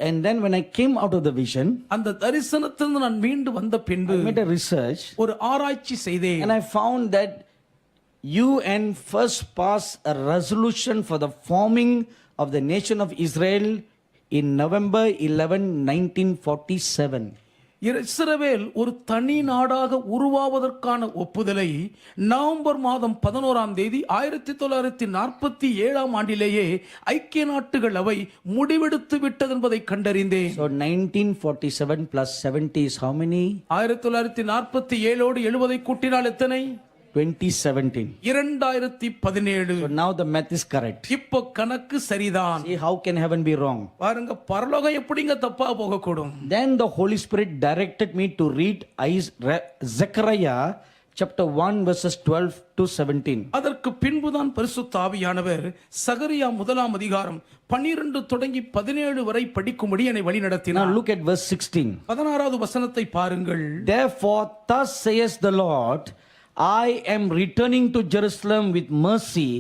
And then when I came out of the vision, அந்த தரிசனத்திலிருந்து நான் மீண்டு வந்த பின்பு I made a research ஒரு ஆராய்ச்சி செய்தேன். and I found that UN first passed a resolution for the forming of the nation of Israel in November 11, 1947. இஸ்ரவேல் ஒரு தனி நாடாக உருவாவதற்கான ஒப்புதலை நவம்பர் மாதம் 11ஆம் தேதி 1947 ஆண்டிலேயே ஐக்கிய நாட்டுகள் அவை முடிவெடுத்து விட்டது என்பதை கண்டறிந்தேன். So 1947 plus 70 is how many? 1947 ஓடு 70 கூட்டினால் எத்தனை? 2017. 2017. So now the math is correct. இப்போ கணக்கு சரிதான். See, how can heaven be wrong? பாருங்க பரலோகம் எப்படிங்க தப்பா போக கூடும்? Then the Holy Spirit directed me to read Zechariah chapter 1 verses 12 to 17. அதற்கு பின்புதான் பரிசுத்த ஆவியானவர் சகரியா 1ஆம் அதிகாரம் 12 தொடங்கி 17 வரை படிக்கும்படி என்னை வழி Now நடத்தினார். look at verse 16. 16வது வசனத்தை பாருங்கள். Therefore thus says the Lord, I am returning to Jerusalem with mercy.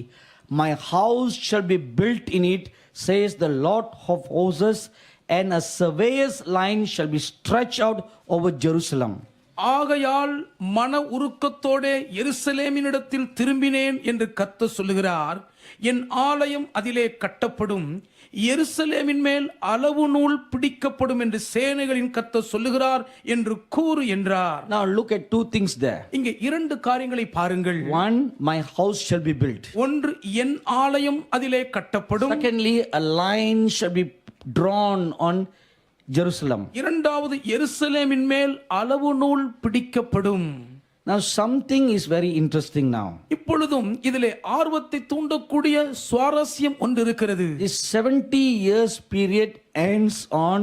My house shall be built in it, says the Lord of hosts, and a surveyor's line shall be stretched out over Jerusalem. ஆகையால் மன உருக்கத்தோடே எருசலேமினிடத்தில் திரும்பினேன் என்று கர்த்தர் சொல்லுகிறார். என் ஆலயம் அதிலே கட்டப்படும், எருசலேமின் மேல் அளவு நூல் பிடிக்கப்படும் என்று சேனைகளின் கர்த்தர் சொல்லுகிறார் என்று கூறு என்றார். Now look at two things there. இங்கே 2 காரியங்களை பாருங்கள். One, my house shall be built. ஒன்று, என் ஆலயம் அதிலே கட்டப்படும். Secondly, a line shall be drawn on Jerusalem. இரண்டாவது, எருசலேமின் மேல் அளவு நூல் பிடிக்கப்படும். Now something is very interesting now. இப்பொழுதும் இதிலே ஆர்வத்தை தூண்டக்கூடிய சுவாரஸ்யம் ஒன்று இருக்கிறது. This 70 years period ends on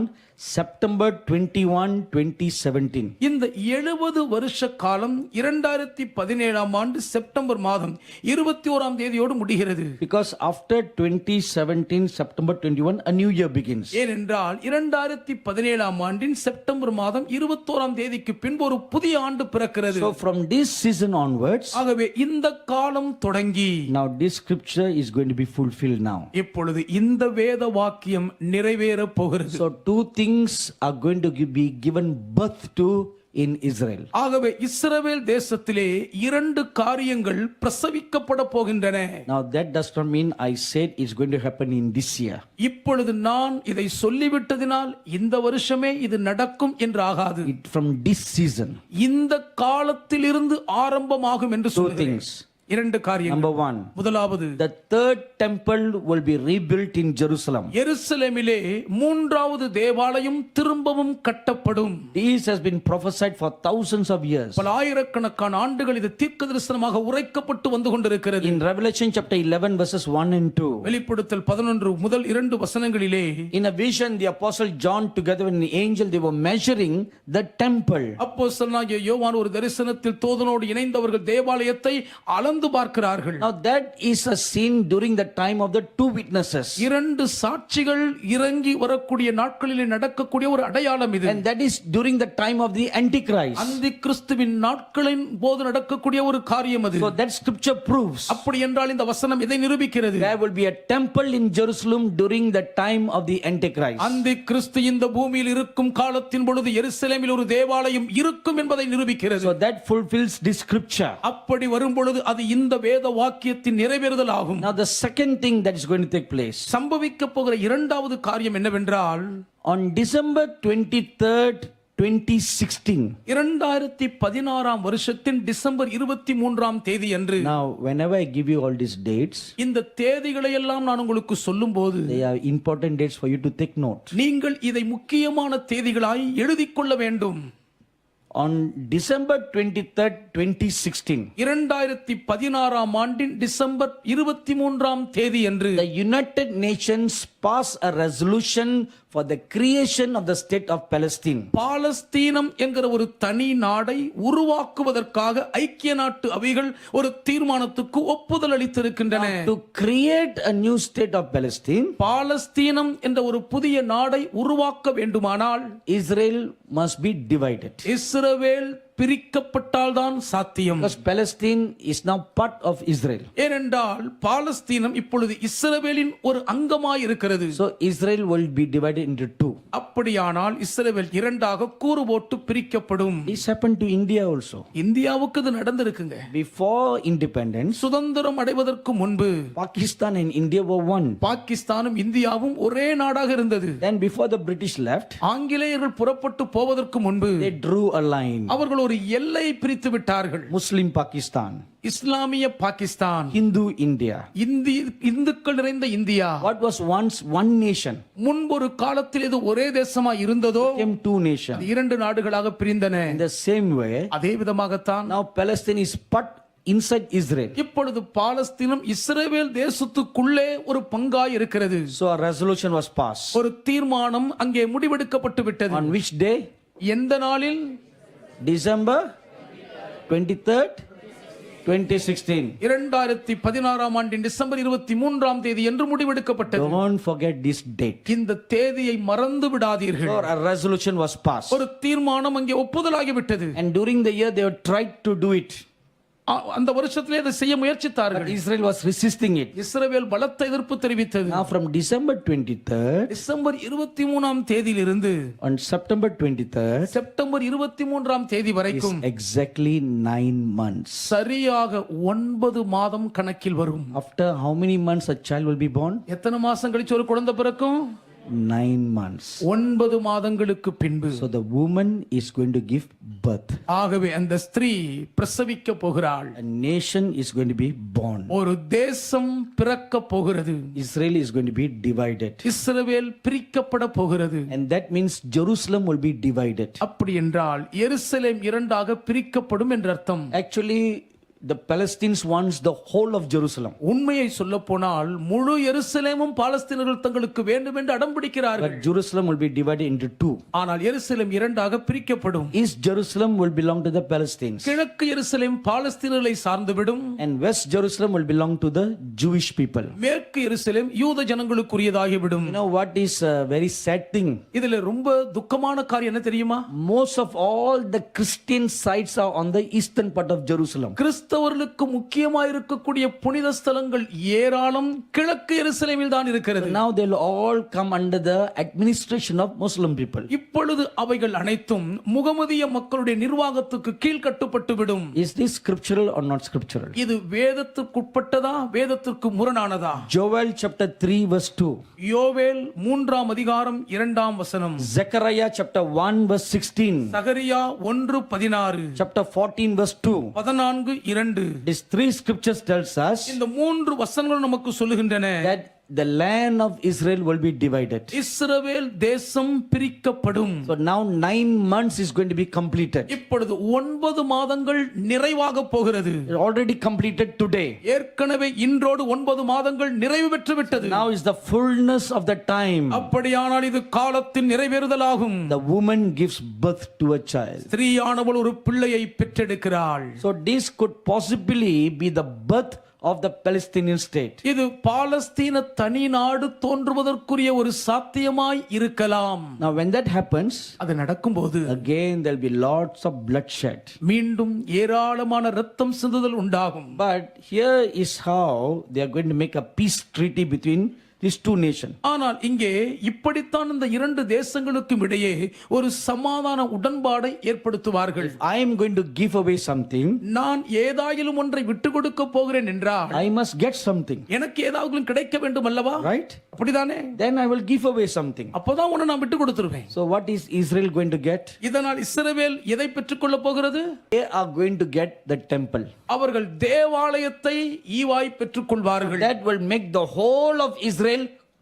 September 21, 2017. இந்த 70 வருஷ காலம் 2017ஆம் ஆண்டு செப்டம்பர் மாதம் 21ஆம் தேதியோடு முடிகிறது. Because after 2017, September 21, a new year begins. ஏனென்றால் 2017ஆம் ஆண்டின் செப்டம்பர் மாதம் 21ஆம் தேதிக்கு பின்பு ஒரு புதிய ஆண்டு பிறக்கிறது. So from this season onwards, ஆகவே இந்த காலம் தொடங்கி now this scripture is going to be fulfilled now. இப்பொழுது இந்த வேத வாக்கியம் நிறைவேற போகிறது. So two things are going to be given birth to in Israel. ஆகவே இஸ்ரவேல் தேசத்திலே 2 காரியங்கள் பிரசவிக்கப்பட போகின்றன. Now that does not mean I said it's going to happen in this year. இப்பொழுது நான் இதை சொல்லிவிட்டதினால் இந்த வருஷமே இது நடக்கும் என்று ஆகாது. It from this season. இந்த காலத்திலிருந்து ஆரம்பமாகும் என்று Two சொல்கிறேன். things. 2 காரியங்கள். Number one, முதலாவது, the third temple will be rebuilt in Jerusalem. எருசலேமிலே 3வது தேவாலயம் திரும்பவும் கட்டப்படும். This has been prophesied for thousands of years. பல ஆயிரக்கணக்கான ஆண்டுகள் இது தீர்க்கதரிசனமாக உரைக்கப்பட்டு வந்து கொண்டிருக்கிறது. In Revelation chapter 11 verses 1 and 2. வெளிப்படுத்தல் 11 முதல் 2 வசனங்களிலே, In a vision the apostle John together with the angel they were measuring the temple. அப்போஸ்தலனாகிய யோவான் ஒரு தரிசனத்தில் தோதனோடு இணைந்தவர்கள் தேவாலயத்தை அளந்து பார்க்கிறார்கள். Now that is a scene during the time of the two witnesses. 2 சாட்சிகள் இறங்கி வரக்கூடிய நாட்களிலே நடக்கக்கூடிய ஒரு அடையாளம் இது. And that is during the time of the Antichrist. அந்த கிறிஸ்துவின் நாட்களின் போது நடக்கக்கூடிய ஒரு காரியம் அது. So that scripture proves அப்படி என்றால் இந்த வசனம் இதை நிரூபிக்கிறது. there will be a temple in Jerusalem during the time of the Antichrist. அந்த கிறிஸ்து இந்த பூமியில் இருக்கும் காலத்தின் பொழுது எருசலேமில் ஒரு தேவாலயம் இருக்கும் என்பதை நிரூபிக்கிறது. So that fulfills this scripture. அப்படி வரும் பொழுது அது இந்த வேத வாக்கியத்தின் நிறைவேறுதல் ஆகும். Now the second thing that is going to take place, சம்பவிக்க போகிற 2வது காரியம் என்னவென்றால், on December 23rd 2016. 2016ஆம் வருஷத்தின் டிசம்பர் 23ஆம் தேதி அன்று, Now whenever I give you all these dates, இந்த தேதிகளை எல்லாம் நான் உங்களுக்கு சொல்லும்போது they are important dates for you to take note. நீங்கள் இதை முக்கியமான தேதிகளாய் எழுதிக் கொள்ள வேண்டும். On December 23rd 2016, 2016ஆம் ஆண்டின் டிசம்பர் 23ஆம் தேதி அன்று the United Nations passed a resolution for the creation of the state of Palestine. பாலஸ்தீனம் என்கிற ஒரு தனி நாடை உருவாக்குவதற்காக ஐக்கிய நாட்டு அவைகள் ஒரு தீர்மானத்துக்கு ஒப்புதல் அளித்திருக்கின்றன. To create a new state of Palestine, பாலஸ்தீனம் என்ற ஒரு புதிய நாடை உருவாக்க வேண்டுமானால் Israel must be divided. இஸ்ரவேல் பிரிக்கப்பட்டால்தான் சாத்தியம். Because Palestine is now part of Israel. ஏனென்றால் பாலஸ்தீனம் இப்பொழுது இஸ்ரவேலின் ஒரு அங்கமாய் இருக்கிறது. So Israel will be divided into two. அப்படியானால் இஸ்ரவேல் இரண்டாக கூறு போட்டு பிரிக்கப்படும். This happened to India also. இந்தியாவுக்கு இது நடந்திருக்குங்க. Before independence, சுதந்திரம் அடைவதற்கு முன்பு Pakistan and India were one. பாகிஸ்தானும் இந்தியாவும் ஒரே நாடாக இருந்தது. Then before the British left, ஆங்கிலேயர்கள் புறப்பட்டு போவதற்கு முன்பு they drew a line. அவர்கள் ஒரு எல்லை பிரித்து விட்டார்கள். Muslim Pakistan, இஸ்லாமிய பாகிஸ்தான், Hindu India. இந்துக்கள் நிறைந்த India. What was once one nation முன்பொரு காலத்தில் இது ஒரே தேசமா இருந்ததோ became two nations. இரண்டு நாடுகளாக பிரிந்தன. In the same way, அதே விதமாகத்தான் now Palestine is part inside Israel. இப்பொழுது பாலஸ்தீனம் இஸ்ரவேல் தேசத்துக்குள்ளே ஒரு பங்காய் இருக்கிறது. So a resolution was passed. ஒரு தீர்மானம் அங்கே முடிவெடுக்கப்பட்டு விட்டது. On which day? எந்த நாளில்? December 23rd, 2016. 2016 ஆண்டின் டிசம்பர் 23ஆம் தேதி என்று முடிவெடுக்கப்பட்டது. Don't forget this date. இந்த தேதியை மறந்து விடாதீர்கள். So a resolution was passed. ஒரு தீர்மானம் அங்கே ஒப்புதலாகி விட்டது. And during the year they tried to do it. அந்த வருஷத்திலே அதை செய்ய முயற்சித்தார்கள். But Israel was resisting it. இஸ்ரவேல் பலத்த எதிர்ப்பு தெரிவித்தது. Now from December 23rd, December 23ஆம் தேதியிலிருந்து on September 23rd, செப்டம்பர் 23ஆம் தேதி is வரைக்கும் exactly 9 months. சரியாக 9 மாதம் கணக்கில் வரும். After how many months a child will be born? எத்தனை மாசம் கழிச்சு ஒரு குழந்தை பிறக்கும்? 9 months. 9 மாதங்களுக்கு பின்பு. So the woman is going to give birth. ஆகவே அந்த ஸ்திரீ பிரசவிக்க போகிறாள். A nation is going to be born. ஒரு தேசம் பிறக்க போகிறது. Israel is going to be divided. இஸ்ரவேல் பிரிக்கப்பட போகிறது. And that means Jerusalem will be divided. அப்படி என்றால் எருசலேம் இரண்டாக பிரிக்கப்படும் என்ற அர்த்தம். Actually, the Palestinians wants the whole of Jerusalem. உண்மையை சொல்ல போனால் முழு எருசலேமும் பாலஸ்தீனர்கள் தங்களுக்கு வேண்டும் என்று அடம் பிடிக்கிறார்கள். But Jerusalem will be divided into two. ஆனால் எருசலேம் இரண்டாக பிரிக்கப்படும். East Jerusalem will belong to the Palestinians. கிழக்கு எருசலேம் பாலஸ்தீனர்களை சார்ந்துவிடும். And West Jerusalem will belong to the Jewish people. மேற்கு எருசலேம் யூத ஜனங்களுக்குரியதாகிவிடும். You know what is a very sad thing? இதுல ரொம்ப துக்கமான காரியம் என்ன தெரியுமா? Most of all the Christian sites are on the eastern part of Jerusalem. கிறிஸ்தவர்களுக்கு முக்கியமாக இருக்கக்கூடிய புனித ஸ்தலங்கள் ஏராளம் கிழக்கு எருசலேமில் தான் இருக்கிறது. Now they will all come under the administration of Muslim people. இப்பொழுது அவைகள் அனைத்தும் முகமதிய மக்களுடைய நிர்வாகத்துக்கு கீழ் கட்டுப்பட்டு விடும். Is this scriptural or not scriptural? இது வேதத்துக்குட்பட்டதா வேதத்திற்கு முரணானதா? Joel chapter 3 verse 2. யோவேல் 3ஆம் அதிகாரம் 2ஆம் வசனம். Zechariah chapter 1 verse 16. Zechariah 1:16. Chapter 14 verse 2. 14:2. These three scriptures tells us இந்த 3 வசனங்கள் நமக்கு சொல்லுகின்றன that the land of Israel will be divided. இஸ்ரவேல் தேசம் பிரிக்கப்படும். So now 9 months is going to be completed. இப்பொழுது 9 மாதங்கள் நிறைவாக போகிறது. It already completed today. ஏற்கனவே இன்றோடு 9 மாதங்கள் நிறைவு பெற்று விட்டது. Now is the fullness of the time. அப்படியானால் இது காலத்தின் நிறைவேறுதலாகும். The woman gives birth to a child. ஸ்திரீயானவள் ஒரு பிள்ளையை பெற்றெடுக்கிறாள். So this could possibly be the birth of the Palestinian state. இது பாலஸ்தீன தனி நாடு தோன்றுவதற்குரிய ஒரு சாத்தியமாய் இருக்கலாம். Now when that happens, அது நடக்கும்போது again there will be lots of bloodshed. மீண்டும் ஏராளமான இரத்தம் சிந்துதல் உண்டாகும். But here is how they are going to make a peace treaty between these two nations. ஆனால் இங்கே இப்படித்தான் இந்த இரண்டு தேசங்களுக்கும் இடையே ஒரு சமாதான உடன்பாடை ஏற்படுத்துவார்கள். I am going to give away something. நான் ஏதாயிலும் ஒன்றை விட்டு கொடுக்க போகிறேன் என்றால் I must get something. எனக்கு ஏதாவது கிடைக்க வேண்டும் அல்லவா? Right? அப்படிதானே? Then I will give away something. அப்பதான் உன்னை நான் விட்டு கொடுத்துருவேன். So what is Israel going to get? இதனால் இஸ்ரவேல் எதை பெற்றுக்கொள்ள போகிறது? They are going to get the temple. அவர்கள் தேவாலயத்தை ஈவாய் பெற்றுக்கொள்வார்கள். That will make the whole of Israel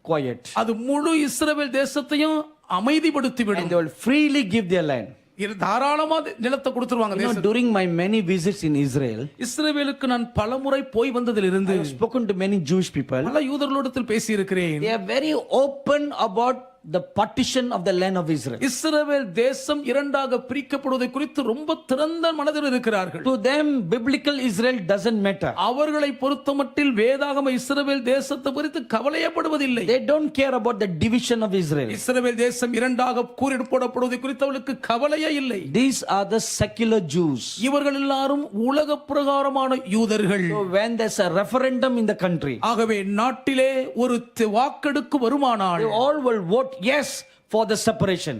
quiet. அது முழு இஸ்ரவேல் தேசத்தையும் அமைதிப்படுத்தி And விடும். they will freely give their land. இது தாராளமா நிலத்தை கொடுத்துருவாங்க. You know, during my many visits in Israel, இஸ்ரவேலுக்கு நான் பலமுறை போய் வந்ததிலிருந்து I have spoken to many Jewish people. பல யூதர்களோடத்தில் பேசி இருக்கிறேன். They are very open about the partition of the land of Israel. இஸ்ரவேல் தேசம் இரண்டாக பிரிக்கப்படுவதை குறித்து ரொம்ப திறந்த மனதில் இருக்கிறார்கள். To them, biblical Israel doesn't matter. அவர்களை பொறுத்தமட்டில் வேதாகம இஸ்ரவேல் தேசத்தை குறித்து கவலையப்படுவதில்லை. They don't care about the division of Israel. இஸ்ரவேல் தேசம் இரண்டாக கூறிடு போடப்படுவதை குறித்து அவர்களுக்கு கவலையே இல்லை. These are the secular Jews. இவர்கள் எல்லாரும் உலக பிரகாரமான யூதர்கள். So when there's a referendum in the country, ஆகவே நாட்டிலே ஒரு வாக்கெடுப்பு வருமானால் they all will vote yes for the separation.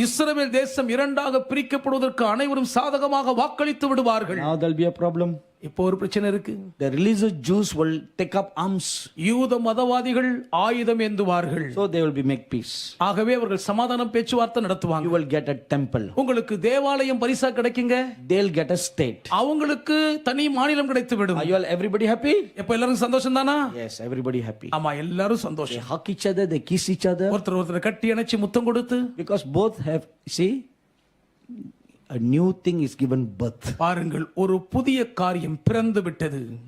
இஸ்ரவேல் தேசம் இரண்டாக பிரிக்கப்படுவதற்கு அனைவரும் சாதகமாக வாக்களித்து விடுவார்கள். Now there'll be a problem. இப்போ ஒரு பிரச்சனை இருக்கு. The religious Jews will take up arms. யூத மதவாதிகள் ஆயுதம் ஏந்துவார்கள். So they will be make peace. ஆகவே அவர்கள் சமாதான பேச்சுவார்த்தை நடத்துவாங்க. You will get a temple. உங்களுக்கு தேவாலயம் பரிசா கிடைக்குங்க. They'll get a state. அவங்களுக்கு தனி மாநிலம் கிடைத்து விடும். Are you all everybody happy? இப்போ எல்லாரும் சந்தோஷம் தானா? Yes, everybody happy. ஆமா, எல்லாரும் They சந்தோஷம். hug each other, they kiss each other ஒருத்தர் கட்டி அணைச்சு முத்தம் கொடுத்து, because both have, see, a new thing is given birth. பாருங்கள், ஒரு புதிய காரியம் பிறந்து விட்டது.